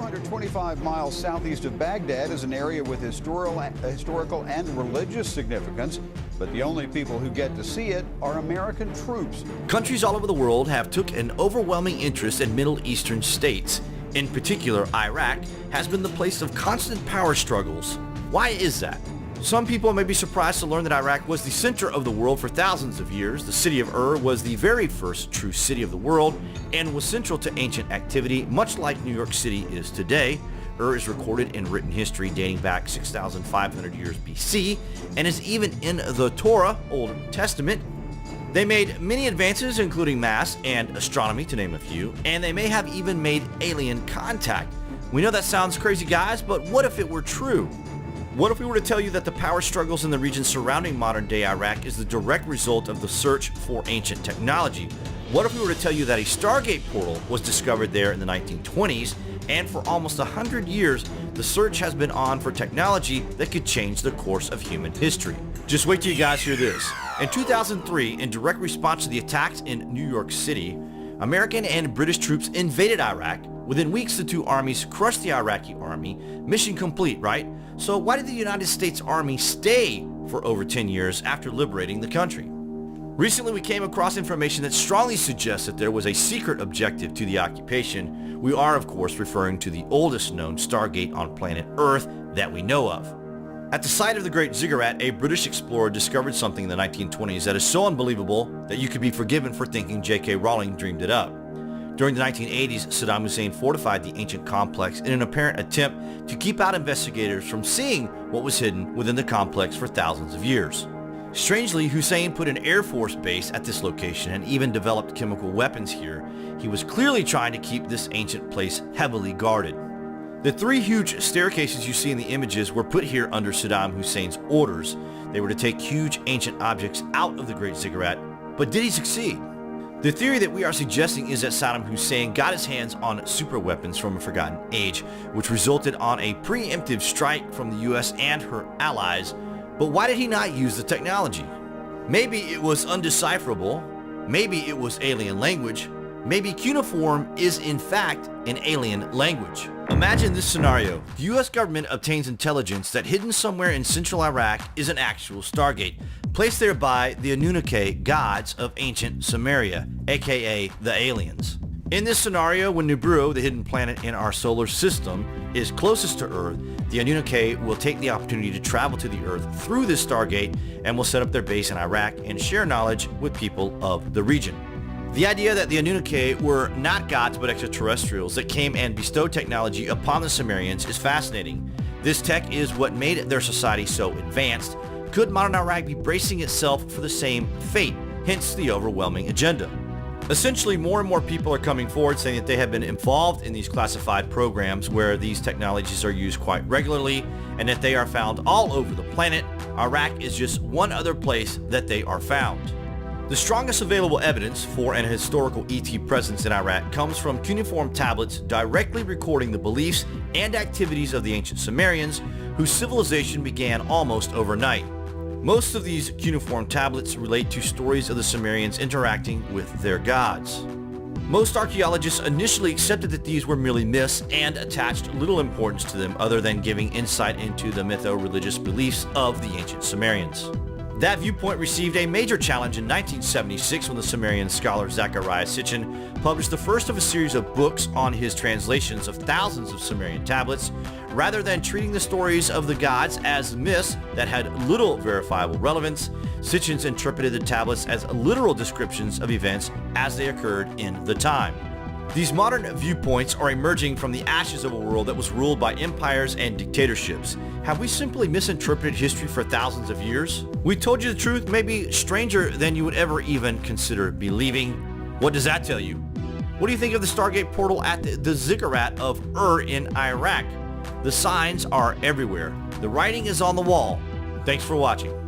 225 miles southeast of Baghdad is an area with historical and religious significance, but the only people who get to see it are American troops. Countries all over the world have took an overwhelming interest in Middle Eastern states. In particular, Iraq has been the place of constant power struggles. Why is that? Some people may be surprised to learn that Iraq was the center of the world for thousands of years. The city of Ur was the very first true city of the world and was central to ancient activity, much like New York City is today. Ur is recorded in written history dating back 6,500 years BC and is even in the Torah, Old Testament. They made many advances, including math and astronomy, to name a few, and they may have even made alien contact. We know that sounds crazy, guys, but what if it were true? What if we were to tell you that the power struggles in the region surrounding modern-day Iraq is the direct result of the search for ancient technology? What if we were to tell you that a stargate portal was discovered there in the 1920s, and for almost 100 years, the search has been on for technology that could change the course of human history? Just wait till you guys hear this. In 2003, in direct response to the attacks in New York City, American and British troops invaded Iraq. Within weeks, the two armies crushed the Iraqi army. Mission complete, right? So why did the United States Army stay for over 10 years after liberating the country? Recently, we came across information that strongly suggests that there was a secret objective to the occupation. We are, of course, referring to the oldest known stargate on planet Earth that we know of. At the site of the Great Ziggurat, a British explorer discovered something in the 1920s that is so unbelievable that you could be forgiven for thinking J.K. Rowling dreamed it up. During the 1980s, Saddam Hussein fortified the ancient complex in an apparent attempt to keep out investigators from seeing what was hidden within the complex for thousands of years. Strangely, Hussein put an Air Force base at this location and even developed chemical weapons here. He was clearly trying to keep this ancient place heavily guarded. The three huge staircases you see in the images were put here under Saddam Hussein's orders. They were to take huge ancient objects out of the Great Ziggurat, but did he succeed? The theory that we are suggesting is that Saddam Hussein got his hands on super weapons from a forgotten age, which resulted on a preemptive strike from the US and her allies. But why did he not use the technology? Maybe it was undecipherable. Maybe it was alien language. Maybe cuneiform is in fact an alien language. Imagine this scenario. The US government obtains intelligence that hidden somewhere in central Iraq is an actual stargate, placed there by the Anunnaki gods of ancient Sumeria, aka the aliens. In this scenario, when Nibiru, the hidden planet in our solar system, is closest to Earth, the Anunnaki will take the opportunity to travel to the Earth through this stargate and will set up their base in Iraq and share knowledge with people of the region. The idea that the Anunnaki were not gods but extraterrestrials that came and bestowed technology upon the Sumerians is fascinating. This tech is what made their society so advanced. Could modern Iraq be bracing itself for the same fate? Hence the overwhelming agenda. Essentially, more and more people are coming forward saying that they have been involved in these classified programs where these technologies are used quite regularly and that they are found all over the planet. Iraq is just one other place that they are found. The strongest available evidence for an historical ET presence in Iraq comes from cuneiform tablets directly recording the beliefs and activities of the ancient Sumerians, whose civilization began almost overnight. Most of these cuneiform tablets relate to stories of the Sumerians interacting with their gods. Most archaeologists initially accepted that these were merely myths and attached little importance to them other than giving insight into the mytho-religious beliefs of the ancient Sumerians. That viewpoint received a major challenge in 1976 when the Sumerian scholar Zecharia Sitchin published the first of a series of books on his translations of thousands of Sumerian tablets. Rather than treating the stories of the gods as myths that had little verifiable relevance, Sitchin interpreted the tablets as literal descriptions of events as they occurred in the time. These modern viewpoints are emerging from the ashes of a world that was ruled by empires and dictatorships. Have we simply misinterpreted history for thousands of years? We told you the truth, maybe stranger than you would ever even consider believing. What does that tell you? What do you think of the Stargate portal at the Ziggurat of Ur in Iraq? The signs are everywhere. The writing is on the wall. Thanks for watching.